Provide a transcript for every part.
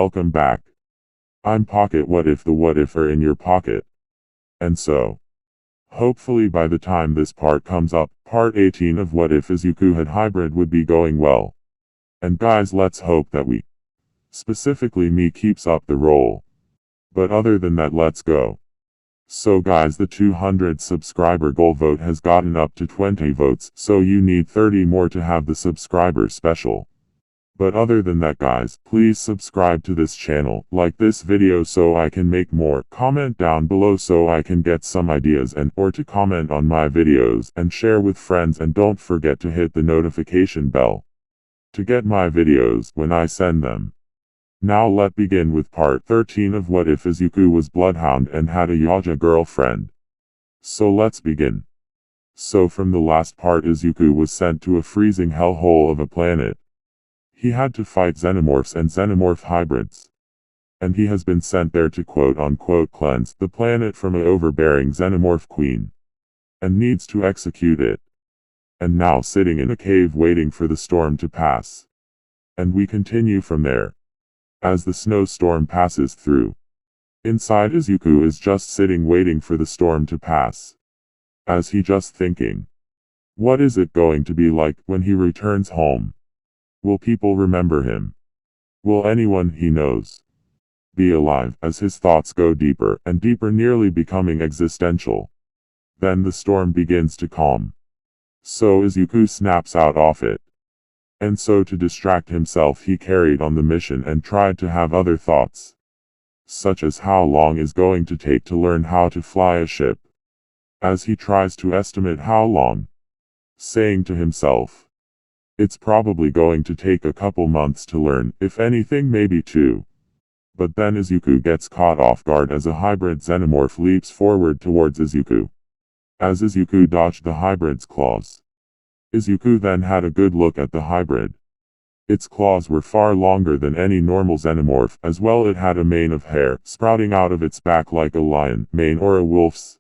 welcome back. I'm Pocket What If the What If are in your pocket. And so, hopefully by the time this part comes up, part 18 of What If Izuku had hybrid would be going well. And guys, let's hope that specifically me, keeps up the roll. But other than that, let's go. So guys, the 200 subscriber goal vote has gotten up to 20 votes, so you need 30 more to have the subscriber special. But other than that guys, please subscribe to this channel, like this video so I can make more, comment down below so I can get some ideas or to comment on my videos, and share with friends, and don't forget to hit the notification bell to get my videos when I send them. Now let's begin with part 13 of What If Izuku was bloodhound and had a yautja girlfriend. So let's begin. So from the last part, Izuku was sent to a freezing hellhole of a planet. He had to fight xenomorphs and xenomorph hybrids. And he has been sent there to quote-unquote cleanse the planet from an overbearing xenomorph queen. And needs to execute it. And now sitting in a cave waiting for the storm to pass. And we continue from there. As the snowstorm passes through. Inside, Izuku is just sitting waiting for the storm to pass. As he just thinking. What is it going to be like when he returns home? Will people remember him? Will anyone he knows be alive? As his thoughts go deeper and deeper, nearly becoming existential. Then the storm begins to calm. So Izuku snaps out of it. And so to distract himself, he carried on the mission and tried to have other thoughts. Such as how long is going to take to learn how to fly a ship. As he tries to estimate how long. Saying to himself, it's probably going to take a couple months to learn, if anything maybe 2. But then Izuku gets caught off guard as a hybrid xenomorph leaps forward towards Izuku. As Izuku dodged the hybrid's claws. Izuku then had a good look at the hybrid. Its claws were far longer than any normal xenomorph, as well it had a mane of hair sprouting out of its back like a lion mane or a wolf's.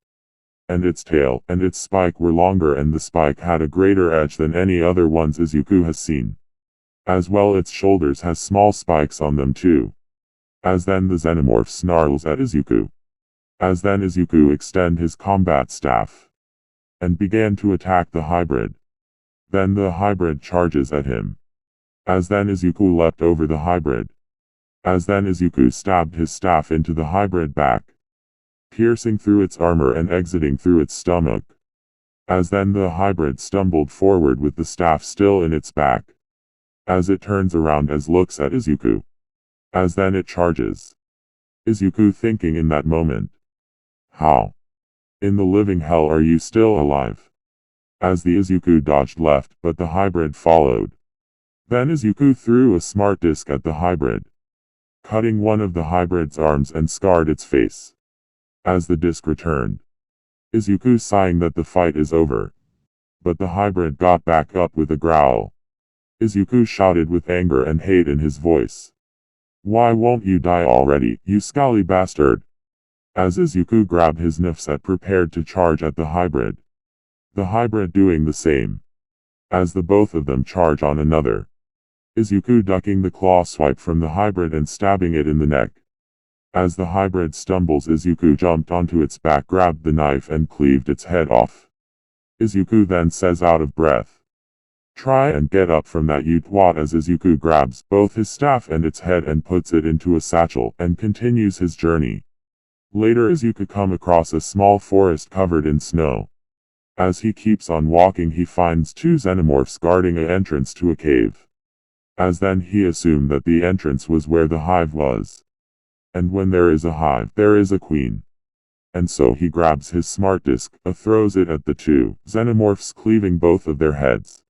And its tail and its spike were longer, and the spike had a greater edge than any other ones Izuku has seen. As well its shoulders has small spikes on them too. As then the xenomorph snarls at Izuku. As then Izuku extend his combat staff. And began to attack the hybrid. Then the hybrid charges at him. As then Izuku leapt over the hybrid. As then Izuku stabbed his staff into the hybrid back. Piercing through its armor and exiting through its stomach. As then the hybrid stumbled forward with the staff still in its back. As it turns around as looks at Izuku. As then it charges. Izuku thinking in that moment. How in the living hell are you still alive? As the Izuku dodged left, but the hybrid followed. Then Izuku threw a smart disc at the hybrid. Cutting one of the hybrid's arms and scarred its face. As the disc returned. Izuku sighing that the fight is over. But the hybrid got back up with a growl. Izuku shouted with anger and hate in his voice. Why won't you die already, you scally bastard? As Izuku grabbed his knife prepared to charge at the hybrid. The hybrid doing the same. As the both of them charge on another. Izuku ducking the claw swipe from the hybrid and stabbing it in the neck. As the hybrid stumbles, Izuku jumped onto its back, grabbed the knife and cleaved its head off. Izuku then says out of breath. Try and get up from that, you twat, as Izuku grabs both his staff and its head and puts it into a satchel and continues his journey. Later Izuku come across a small forest covered in snow. As he keeps on walking, he finds 2 xenomorphs guarding an entrance to a cave. As then he assumed that the entrance was where the hive was. And when there is a hive, there is a queen. And so he grabs his smart disc, throws it at the 2 xenomorphs, cleaving both of their heads.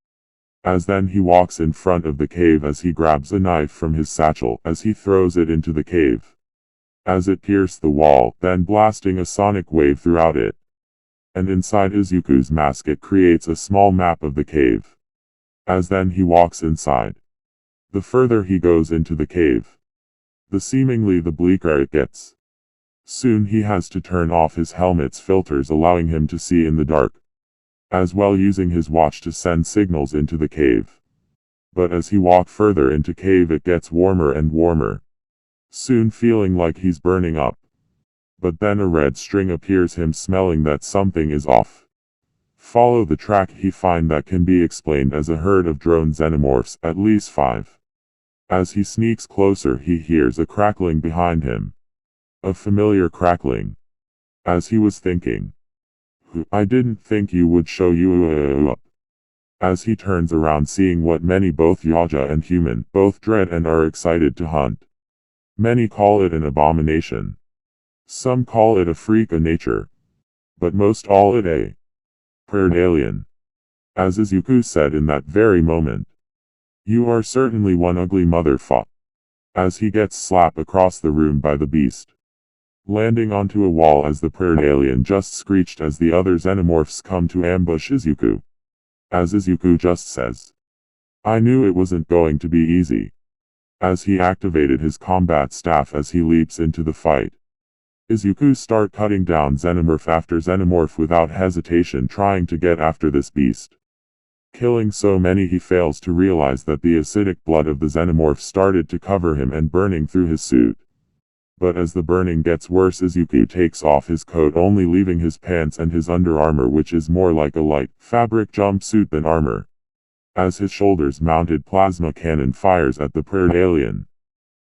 As then he walks in front of the cave as he grabs a knife from his satchel as he throws it into the cave. As it pierced the wall, then blasting a sonic wave throughout it. And inside Izuku's mask it creates a small map of the cave. As then he walks inside. The further he goes into the cave, the seemingly the bleaker it gets. Soon he has to turn off his helmet's filters, allowing him to see in the dark. As well using his watch to send signals into the cave. But as he walks further into cave, it gets warmer and warmer. soon feeling like he's burning up. But then a red string appears, him smelling that something is off. Follow the track, he find that can be explained as a herd of drone xenomorphs, at least 5. As he sneaks closer, he hears a crackling behind him. A familiar crackling. As he was thinking, I didn't think you would show you up. As he turns around, seeing what many, both yautja and human, both dread and are excited to hunt. Many call it an abomination. Some call it a freak of nature. But most all it a paired alien. As Izuku said in that very moment, you are certainly one ugly motherfucker. As he gets slapped across the room by the beast, landing onto a wall as the paired alien just screeched as the other xenomorphs come to ambush Izuku. As Izuku just says, I knew it wasn't going to be easy. As he activated his combat staff as he leaps into the fight, Izuku start cutting down xenomorph after xenomorph without hesitation, trying to get after this beast. Killing so many, he fails to realize that the acidic blood of the xenomorph started to cover him and burning through his suit. But as the burning gets worse, Izuku takes off his coat, only leaving his pants and his underarmor, which is more like a light fabric jumpsuit than armor. As his shoulders-mounted plasma cannon fires at the paired alien.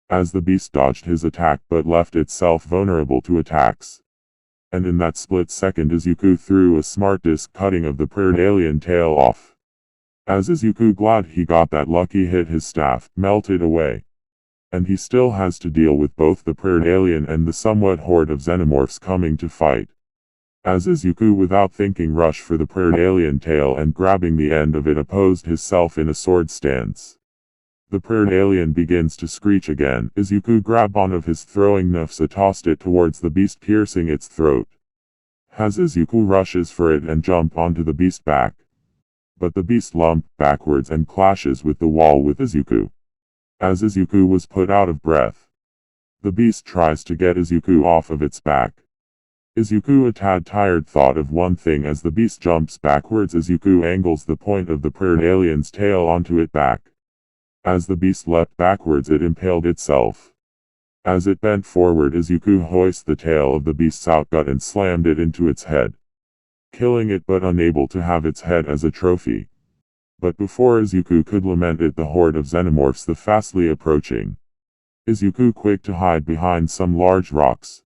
As the beast dodged his attack but left itself vulnerable to attacks. And in that split second, Izuku threw a smart disc, cutting of the paired alien tail off. As Izuku, glad he got that lucky hit, his staff melted away. And he still has to deal with both the paired alien and the somewhat horde of xenomorphs coming to fight. As Izuku, without thinking, rushed for the paired alien tail and grabbing the end of it, opposed himself in a sword stance. The paired alien begins to screech again. Izuku grabbed on of his throwing knives and tossed it towards the beast, piercing its throat. As Izuku rushes for it and jump onto the beast back. But the beast lumps backwards and clashes with the wall with Izuku. As Izuku was put out of breath, the beast tries to get Izuku off of its back. Izuku, a tad tired, thought of one thing. As the beast jumps backwards, Izuku angles the point of the paired alien's tail onto its back. As the beast leapt backwards, it impaled itself. As it bent forward, Izuku hoisted the tail of the beast's outgut and slammed it into its head, killing it but unable to have its head as a trophy. But before Izuku could lament it, the horde of xenomorphs the fastly approaching. Izuku quick to hide behind some large rocks.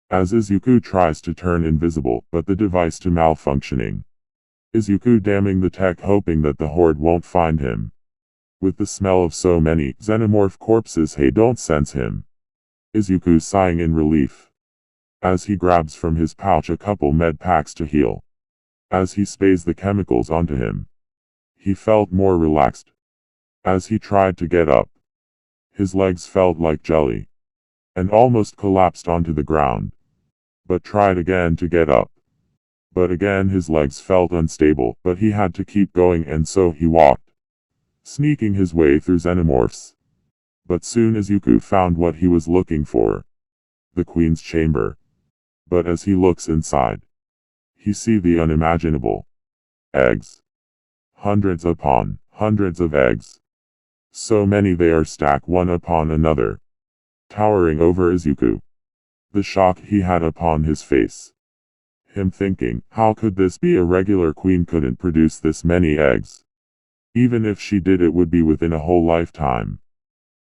As Izuku tries to turn invisible, but the device to malfunctioning. Izuku damming the tech, hoping that the horde won't find him. With the smell of so many xenomorph corpses, they don't sense him. Izuku sighing in relief. As he grabs from his pouch a couple med packs to heal. As he sprays the chemicals onto him. He felt more relaxed. As he tried to get up, his legs felt like jelly, and almost collapsed onto the ground. But tried again to get up. But again his legs felt unstable, but he had to keep going, and so he walked, sneaking his way through xenomorphs. But soon Izuku found what he was looking for. The Queen's chamber. But as he looks inside, he see the unimaginable. Eggs. Hundreds upon hundreds of eggs. So many they are stacked one upon another, towering over Izuku. The shock he had upon his face. Him thinking, how could this be? A regular queen couldn't produce this many eggs. Even if she did, it would be within a whole lifetime.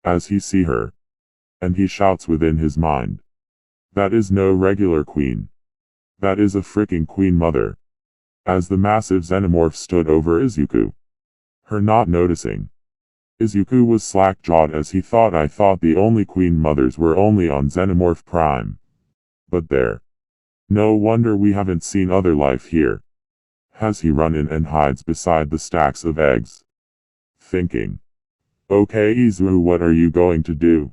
As he see her, and he shouts within his mind, that is no regular queen. That is a freaking queen mother. As the massive xenomorph stood over Izuku, her not noticing. Izuku was slack-jawed as he thought, I thought the only queen mothers were only on Xenomorph Prime. But there. No wonder we haven't seen other life here. As he run in and hides beside the stacks of eggs. Thinking. Okay Izuku, what are you going to do?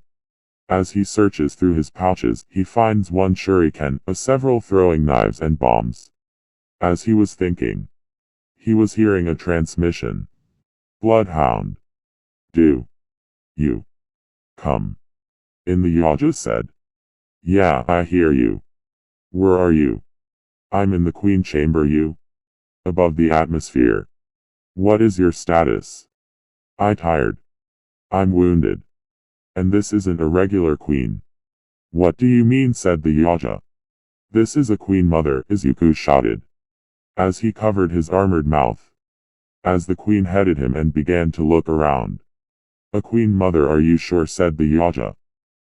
As he searches through his pouches, he finds one shuriken, several throwing knives and bombs. As he was thinking, he was hearing a transmission. Bloodhound. Do you come in? The yautja said. Yeah, I hear you. Where are you? I'm in the Queen Chamber. You? Above the atmosphere. What is your status? I tired. I'm wounded. And this isn't a regular queen. What do you mean, said the yautja. This is a queen mother, Izuku shouted, as he covered his armored mouth, as the queen headed him and began to look around. A queen mother, are you sure, said the yautja.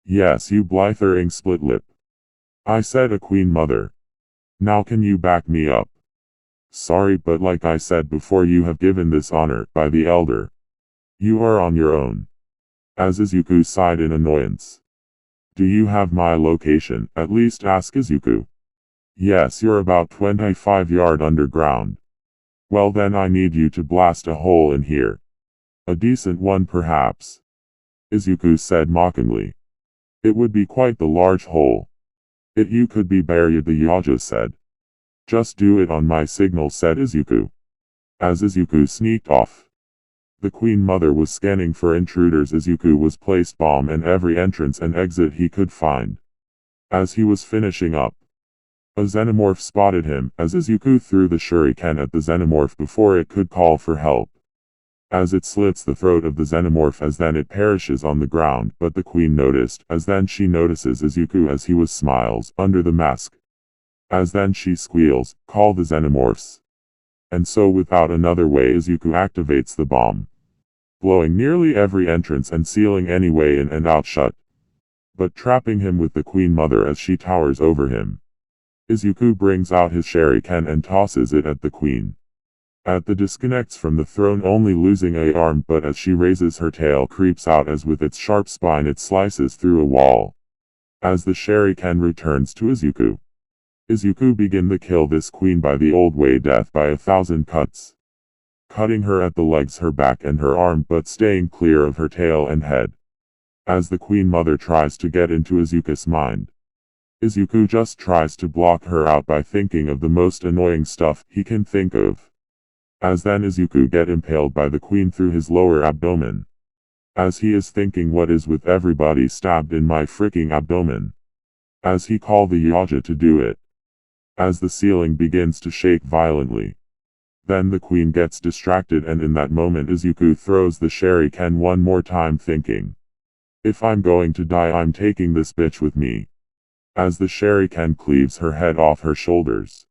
Yes, you blithering split lip. I said a queen mother. Now can you back me up? Sorry, but like I said before, you have given this honor by the elder. You are on your own. As Izuku sighed in annoyance. Do you have my location, at least, asked Izuku. Yes, you're about 25 yards underground. Well then I need you to blast a hole in here. A decent one perhaps. Izuku said mockingly. It would be quite the large hole. You could be buried, the yautja said. Just do it on my signal, said Izuku. As Izuku sneaked off, the queen mother was scanning for intruders. Izuku was placed bomb in every entrance and exit he could find. As he was finishing up, a xenomorph spotted him, as Izuku threw the shuriken at the xenomorph before it could call for help. As it slits the throat of the xenomorph, as then it perishes on the ground, but the queen noticed, as then she notices Izuku as he was smiles under the mask. As then she squeals, call the xenomorphs. And so without another way Izuku activates the bomb, blowing nearly every entrance and sealing any way in and out shut, but trapping him with the queen mother as she towers over him. Izuku brings out his shuriken and tosses it at the queen. At the disconnects from the throne, only losing a arm, but as she raises her tail creeps out as with its sharp spine it slices through a wall. As the shuriken returns to Izuku, Izuku begin to kill this queen by the old way, death by 1,000 cuts, cutting her at the legs, her back and her arm, but staying clear of her tail and head. As the queen mother tries to get into Izuku's mind, Izuku just tries to block her out by thinking of the most annoying stuff he can think of. As then Izuku get impaled by the queen through his lower abdomen. As he is thinking, what is with everybody stabbed in my freaking abdomen? As he call the yautja to do it. As the ceiling begins to shake violently. Then the queen gets distracted, and in that moment Izuku throws the shuriken one more time, thinking, if I'm going to die, I'm taking this bitch with me. As the shuriken cleaves her head off her shoulders.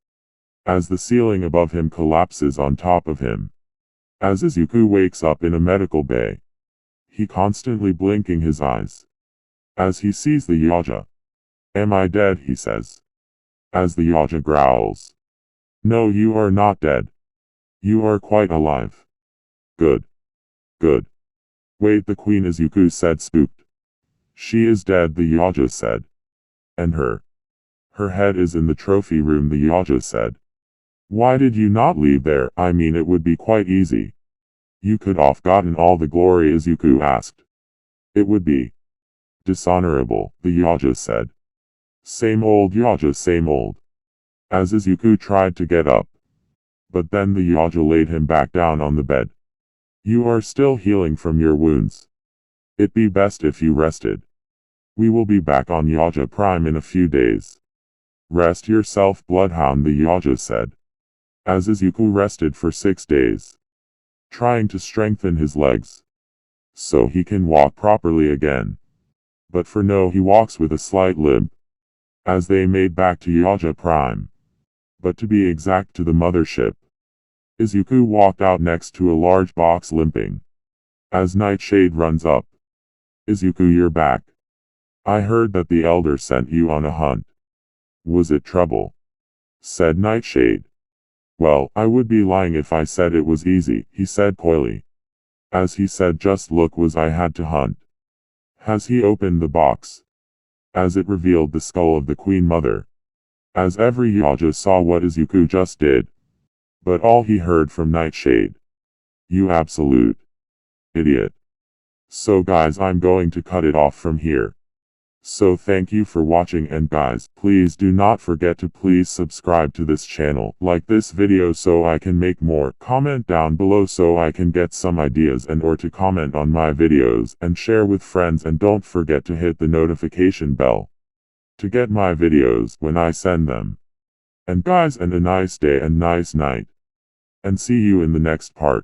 As the ceiling above him collapses on top of him. As Izuku wakes up in a medical bay, he constantly blinking his eyes. As he sees the yautja. Am I dead, he says. As the yautja growls. No, you are not dead. You are quite alive. Good. Good. Wait, the queen, Izuku said, spooked. She is dead, the yautja said. And her head is in the trophy room, the yautja said. Why did you not leave there? I mean, it would be quite easy. You could have gotten all the glory, Izuku asked. It would be dishonorable, the yautja said. Same old yautja, same old. As Izuku tried to get up, but then the yautja laid him back down on the bed. You are still healing from your wounds. It'd be best if you rested. We will be back on yautja Prime in a few days. Rest yourself, bloodhound, the yautja said. As Izuku rested for 6 days, trying to strengthen his legs, so he can walk properly again. But for now he walks with a slight limp, as they made back to yautja Prime. But to be exact, to the mothership. Izuku walked out next to a large box limping. As Nightshade runs up. Izuku, you're back. I heard that the elder sent you on a hunt. Was it trouble? Said Nightshade. Well, I would be lying if I said it was easy, he said coyly. As he said, just look, was I had to hunt. As he opened the box, as it revealed the skull of the queen mother. As every yautja saw what Izuku just did. But all he heard from Nightshade. You absolute idiot. So guys, I'm going to cut it off from here. So thank you for watching, and guys, please do not forget to please subscribe to this channel, like this video so I can make more, comment down below so I can get some ideas and or to comment on my videos, and share with friends, and don't forget to hit the notification bell to get my videos when I send them. And guys, and a nice day and nice night. And see you in the next part.